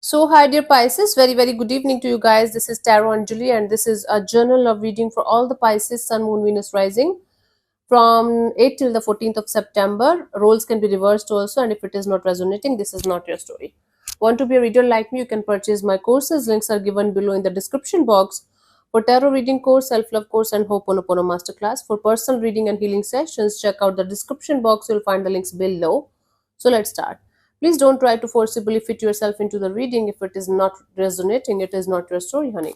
So, hi dear Pisces, very good evening to you guys. This is Tarot Anjali, and this is a journal of reading for all the Pisces, Sun, Moon, Venus, Rising from 8 till the 14th of September. Roles can be reversed also, and if it is not resonating, this is not your story. Want to be a reader like me? You can purchase my courses. Links are given below in the description box for tarot reading course, self love course, and Ho'oponopono masterclass. For personal reading and healing sessions, check out the description box. You'll find the links below. So, let's start. Please don't try to forcibly fit yourself into the reading. If it is not resonating, it is not your story, honey.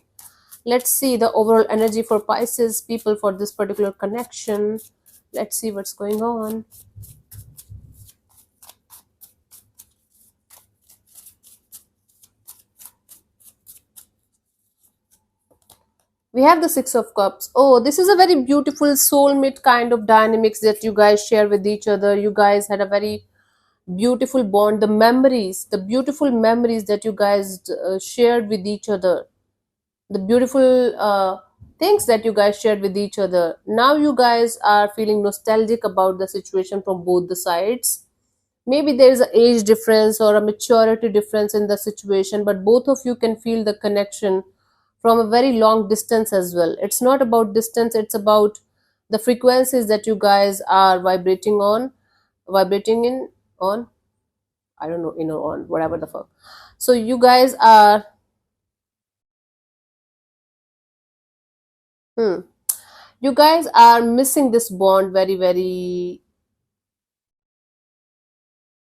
Let's see the overall energy for Pisces people for this particular connection. Let's see what's going on. We have the Six of Cups. Oh, this is a very beautiful soulmate kind of dynamics that you guys share with each other. You guys had a very beautiful bond. The beautiful memories that you guys shared with each other, the beautiful things that you guys shared with each other. Now you guys are feeling nostalgic about the situation from both the sides. Maybe there is an age difference or a maturity difference in the situation, but both of you can feel the connection from a very long distance as well. It's not about distance, it's about the frequencies that you guys are vibrating in on. I don't know, in or on, whatever the fuck. So you guys are hmm, you guys are missing this bond very,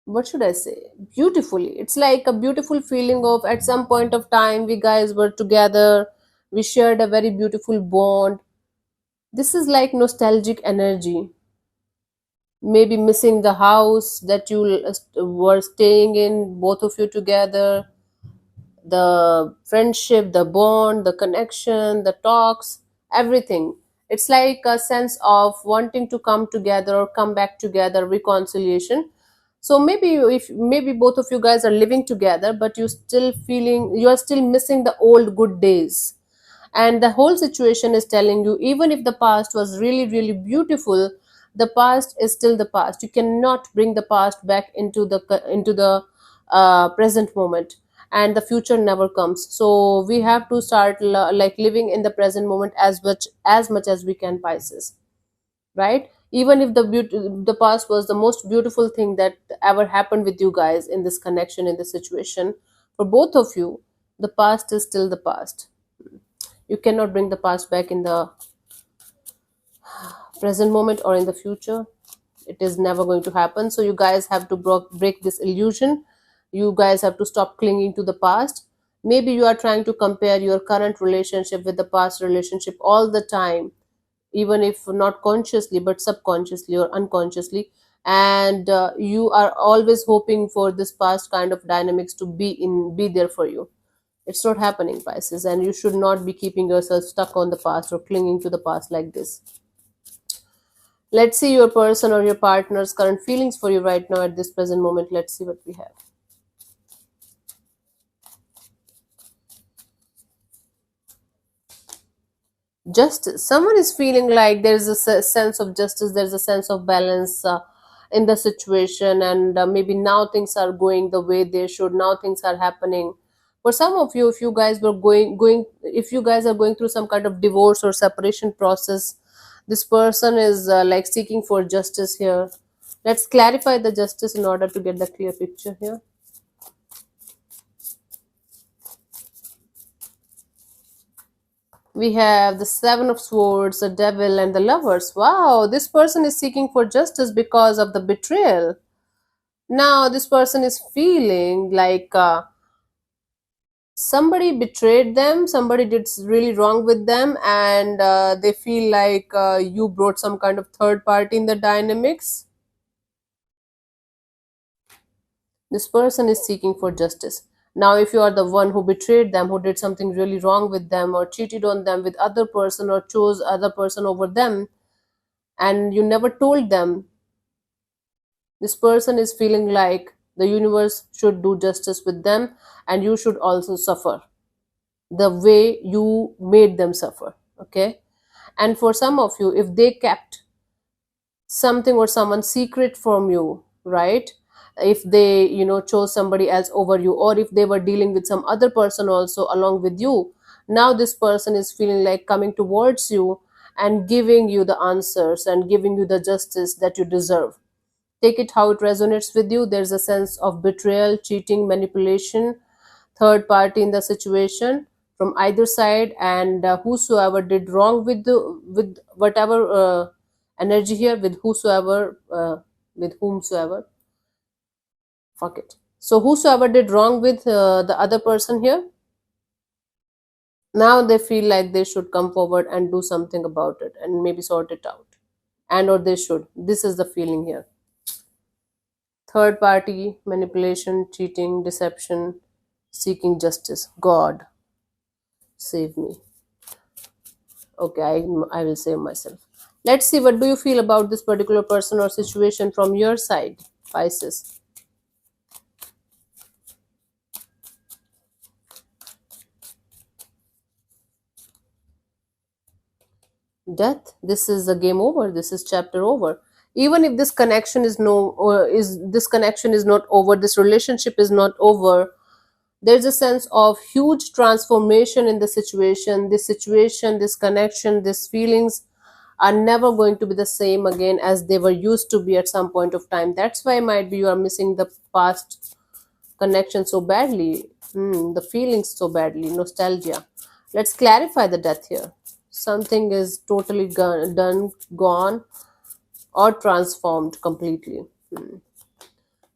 what should I say, beautifully. It's like a beautiful feeling of at some point of time we guys were together, we shared a very beautiful bond. This is like nostalgic energy. Maybe missing the house that you were staying in, both of you together, the friendship, the bond, the connection, the talks, everything. It's like a sense of wanting to come together or come back together, reconciliation. So maybe both of you guys are living together, but you are still missing the old good days. And the whole situation is telling you, even if the past was really beautiful, the past is still the past. You cannot bring the past back into the present moment, and the future never comes. So we have to start like living in the present moment as much as we can, Pisces, right? Even if the past was the most beautiful thing that ever happened with you guys in this connection, in this situation, for both of you, the past is still the past. You cannot bring the past back in the present moment or in the future. It is never going to happen. So you guys have to break this illusion. You guys have to stop clinging to the past. Maybe you are trying to compare your current relationship with the past relationship all the time, even if not consciously but subconsciously or unconsciously. And you are always hoping for this past kind of dynamics to be there for you. It's not happening, Pisces, and you should not be keeping yourself stuck on the past or clinging to the past like this. Let's see your person or your partner's current feelings for you right now at this present moment. Let's see what we have. Justice. Someone is feeling like there's a sense of justice, there's a sense of balance in the situation, and maybe now things are going the way they should. Now things are happening. For some of you, if you guys were if you guys are going through some kind of divorce or separation process, this person is like seeking for justice here. Let's clarify the justice in order to get the clear picture here. We have the Seven of Swords, the Devil, and the Lovers. Wow, this person is seeking for justice because of the betrayal. Now, this person is feeling like somebody betrayed them, somebody did really wrong with them, and they feel like you brought some kind of third party in the dynamics. This person is seeking for justice. Now, if you are the one who betrayed them, who did something really wrong with them, or cheated on them with other person, or chose other person over them, and you never told them, this person is feeling like the universe should do justice with them, and you should also suffer the way you made them suffer. Okay. And for some of you, if they kept something or someone secret from you, right, if they chose somebody else over you, or if they were dealing with some other person also along with you. Now this person is feeling like coming towards you and giving you the answers and giving you the justice that you deserve. Take it how it resonates with you. There's a sense of betrayal, cheating, manipulation, third party in the situation from either side, and whosoever did wrong with with whatever energy here, with whosoever, with whomsoever, fuck it. So whosoever did wrong with the other person here, now they feel like they should come forward and do something about it and maybe sort it out, and or they should. This is the feeling here. Third party, manipulation, cheating, deception, seeking justice. God, save me. Okay, I will save myself. Let's see, what do you feel about this particular person or situation from your side, Pisces? Death. This is the game over. This is chapter over. Even if this connection is no, or is this connection is not over, this relationship is not over, there's a sense of huge transformation in the situation. This situation, this connection, these feelings are never going to be the same again as they were used to be at some point of time. That's why might be you are missing the past connection so badly, the feelings so badly, nostalgia. Let's clarify the death here. Something is totally done, gone, or transformed completely.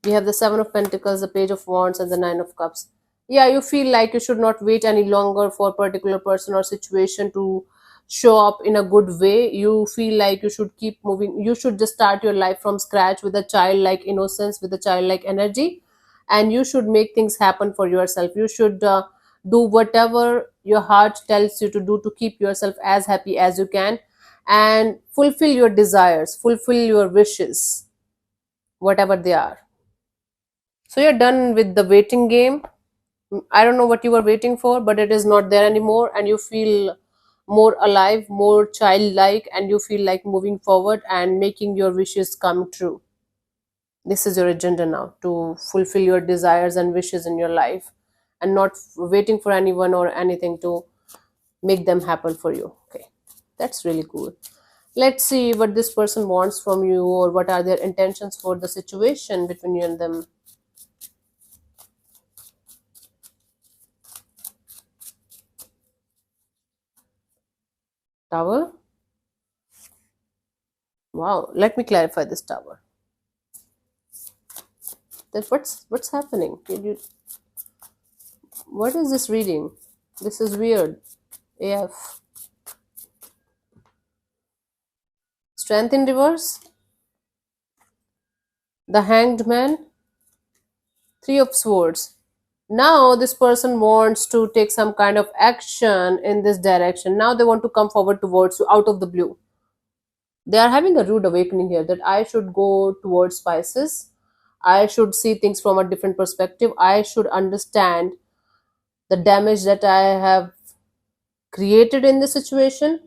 We have the Seven of Pentacles, the Page of Wands, and the Nine of Cups. Yeah, you feel like you should not wait any longer for a particular person or situation to show up in a good way. You feel like you should keep moving. You should just start your life from scratch with a childlike innocence, with a childlike energy, and you should make things happen for yourself. You should do whatever your heart tells you to do to keep yourself as happy as you can, and fulfill your desires, fulfill your wishes, whatever they are. So you're done with the waiting game. I don't know what you were waiting for, but it is not there anymore, and you feel more alive, more childlike, and you feel like moving forward and making your wishes come true. This is your agenda now, to fulfill your desires and wishes in your life, and not waiting for anyone or anything to make them happen for you. Okay, that's really cool. Let's see what this person wants from you, or what are their intentions for the situation between you and them. Tower. Wow, let me clarify this tower. Then what's happening? What is this reading? This is weird. AF. Strength in reverse. The Hanged Man. Three of Swords. Now this person wants to take some kind of action in this direction. Now they want to come forward towards you out of the blue. They are having a rude awakening here, that I should go towards Pisces. I should see things from a different perspective. I should understand the damage that I have created in this situation.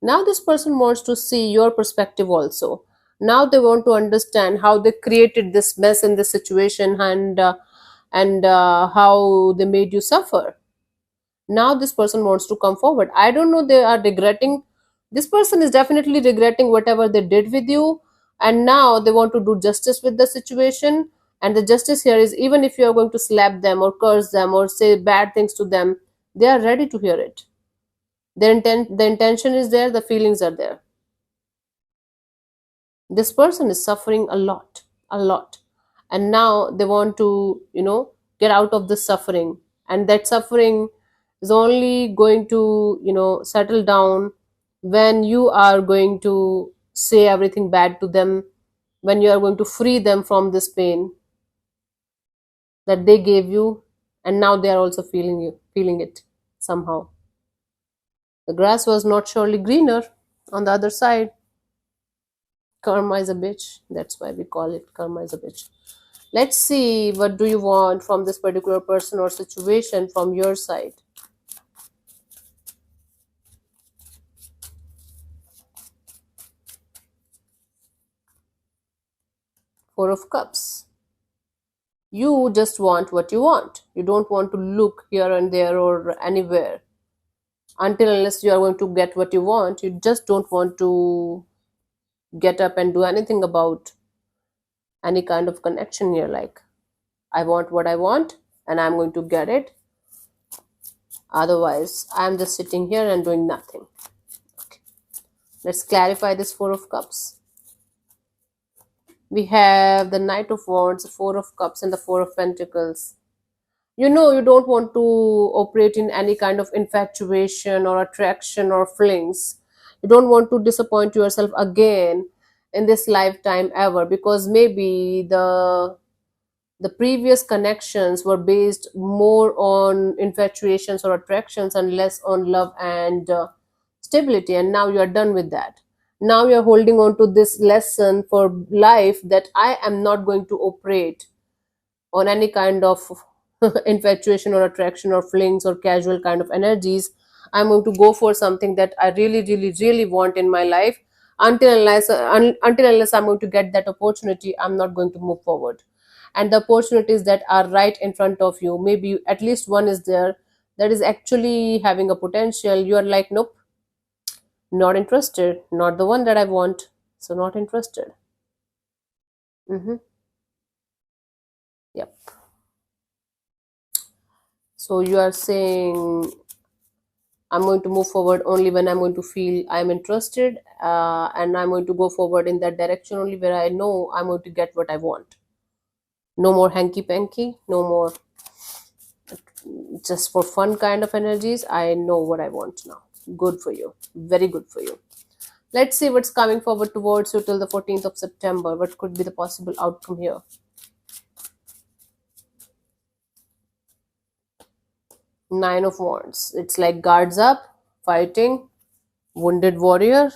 Now this person wants to see your perspective also. Now they want to understand how they created this mess in this situation, and how they made you suffer. Now this person wants to come forward. I don't know, they are regretting. This person is definitely regretting whatever they did with you, and now they want to do justice with the situation. And the justice here is, even if you are going to slap them or curse them or say bad things to them, they are ready to hear it. The intention is there, the feelings are there. This person is suffering a lot, a lot, and now they want to get out of this suffering. And that suffering is only going to settle down when you are going to say everything bad to them, when you are going to free them from this pain that they gave you, and now they are also feeling it somehow. The grass was not surely greener on the other side. Karma is a bitch. That's why we call it karma is a bitch. Let's see, what do you want from this particular person or situation from your side? Four of Cups. You just want what you want. You don't want to look here and there or anywhere. Until unless you are going to get what you want, you just don't want to get up and do anything about any kind of connection here. Like, I want what I want and I'm going to get it. Otherwise, I'm just sitting here and doing nothing. Okay. Let's clarify this Four of Cups. We have the Knight of Wands, the Four of Cups, and the Four of Pentacles. You know, you don't want to operate in any kind of infatuation or attraction or flings. You don't want to disappoint yourself again in this lifetime ever, because maybe the previous connections were based more on infatuations or attractions and less on love and stability, and now you are done with that. Now you are holding on to this lesson for life, that I am not going to operate on any kind of infatuation or attraction or flings or casual kind of energies. I'm going to go for something that I really, really, really want in my life. Until unless I'm going to get that opportunity, I'm not going to move forward. And the opportunities that are right in front of you, maybe at least one is there that is actually having a potential. You are like, nope, not interested, not the one that I want, so not interested. Mm-hmm. Yep. So you are saying, I'm going to move forward only when I'm going to feel I'm interested, and I'm going to go forward in that direction only where I know I'm going to get what I want. No more hanky panky, no more just for fun kind of energies. I know what I want now. Good for you. Very good for you. Let's see what's coming forward towards you till the 14th of September. What could be the possible outcome here? Nine of Wands. It's like guards up, fighting, wounded warrior.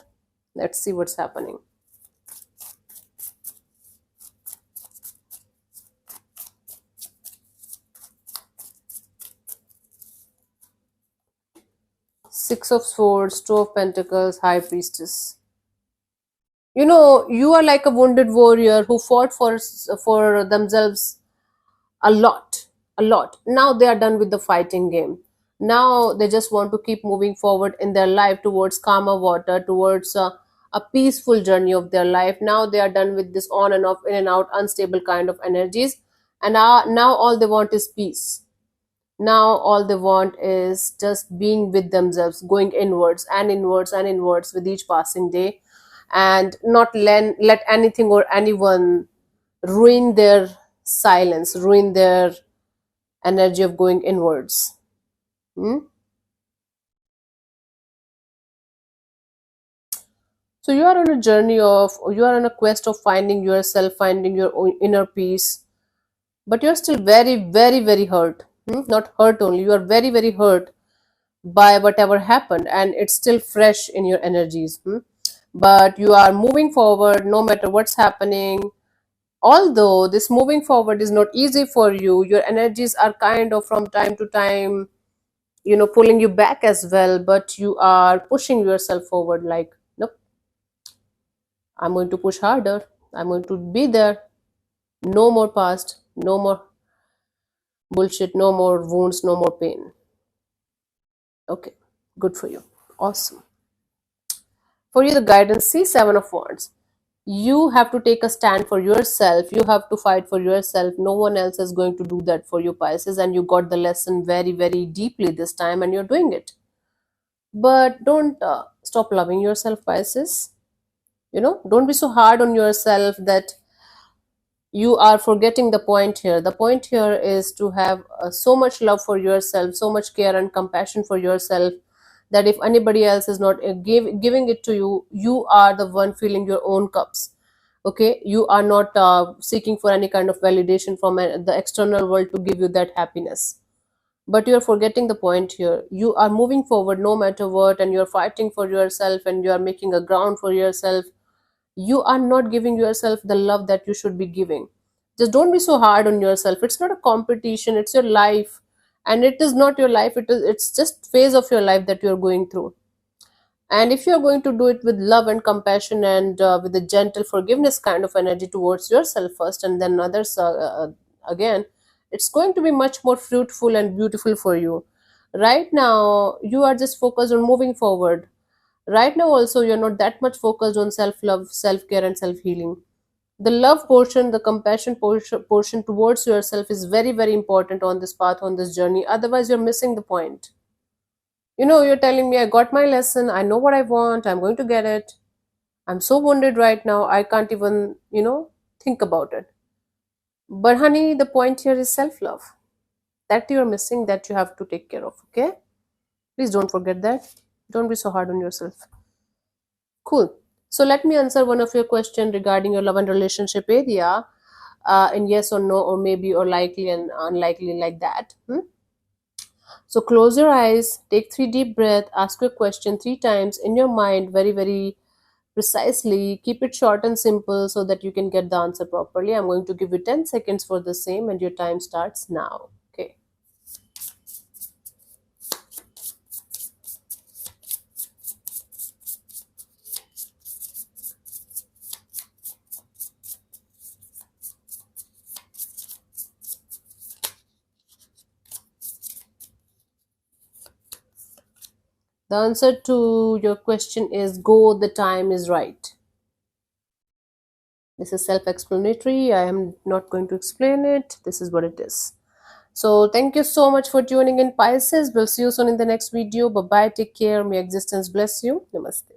Let's see what's happening. Six of Swords, Two of Pentacles, High Priestess. You know, you are like a wounded warrior who fought for themselves a lot, a lot. Now they are done with the fighting game. Now they just want to keep moving forward in their life towards calmer water, towards a peaceful journey of their life. Now they are done with this on and off, in and out, unstable kind of energies, and now all they want is peace. Now all they want is just being with themselves, going inwards and inwards and inwards with each passing day, and not let anything or anyone ruin their silence, ruin their energy of going inwards. Hmm? So you are on a journey of, you are on a quest of finding yourself, finding your own inner peace, but you're still very, very, very hurt. Hmm? Not hurt only, you are very, very hurt by whatever happened, and it's still fresh in your energies. Hmm? But you are moving forward no matter what's happening. Although this moving forward is not easy for you, your energies are kind of from time to time, pulling you back as well, but you are pushing yourself forward, like, nope, I'm going to push harder, I'm going to be there. No more past, no more bullshit, no more wounds, no more pain. Okay, good for you. Awesome. For you, the guidance, see, Seven of Wands. You have to take a stand for yourself, you have to fight for yourself. No one else is going to do that for you, Pisces, and you got the lesson very, very deeply this time, and you're doing it. But don't stop loving yourself, Pisces. Don't be so hard on yourself that you are forgetting the point here. The point here is to have so much love for yourself, so much care and compassion for yourself, that if anybody else is not giving it to you, you are the one filling your own cups. Okay, you are not seeking for any kind of validation from the external world to give you that happiness. But you're forgetting the point here. You are moving forward no matter what, and you're fighting for yourself, and you are making a ground for yourself. You are not giving yourself the love that you should be giving. Just don't be so hard on yourself. It's not a competition, it's your life. And it is not your life, it's just phase of your life that you're going through. And if you're going to do it with love and compassion, and with a gentle forgiveness kind of energy towards yourself first, and then others, again, it's going to be much more fruitful and beautiful for you. Right now you are just focused on moving forward. Right now also you're not that much focused on self love, self care, and self healing. The love portion, the compassion portion towards yourself is very, very important on this path, on this journey. Otherwise you're missing the point. You're telling me, I got my lesson, I know what I want, I'm going to get it. I'm so wounded right now, I can't even think about it. But honey, the point here is self love, that you're missing, that you have to take care of. Okay, please don't forget that. Don't be so hard on yourself. Cool. So let me answer one of your question regarding your love and relationship area, in yes or no, or maybe, or likely and unlikely, like that. So close your eyes, take 3 deep breath, ask your question 3 times in your mind, very, very precisely. Keep it short and simple so that you can get the answer properly. I'm going to give you 10 seconds for the same, and your time starts now. Okay. The answer to your question is go, the time is right. This is self explanatory. I am not going to explain it. This is what it is. So, thank you so much for tuning in, Pisces. We'll see you soon in the next video. Bye bye. Take care. May existence bless you. Namaste.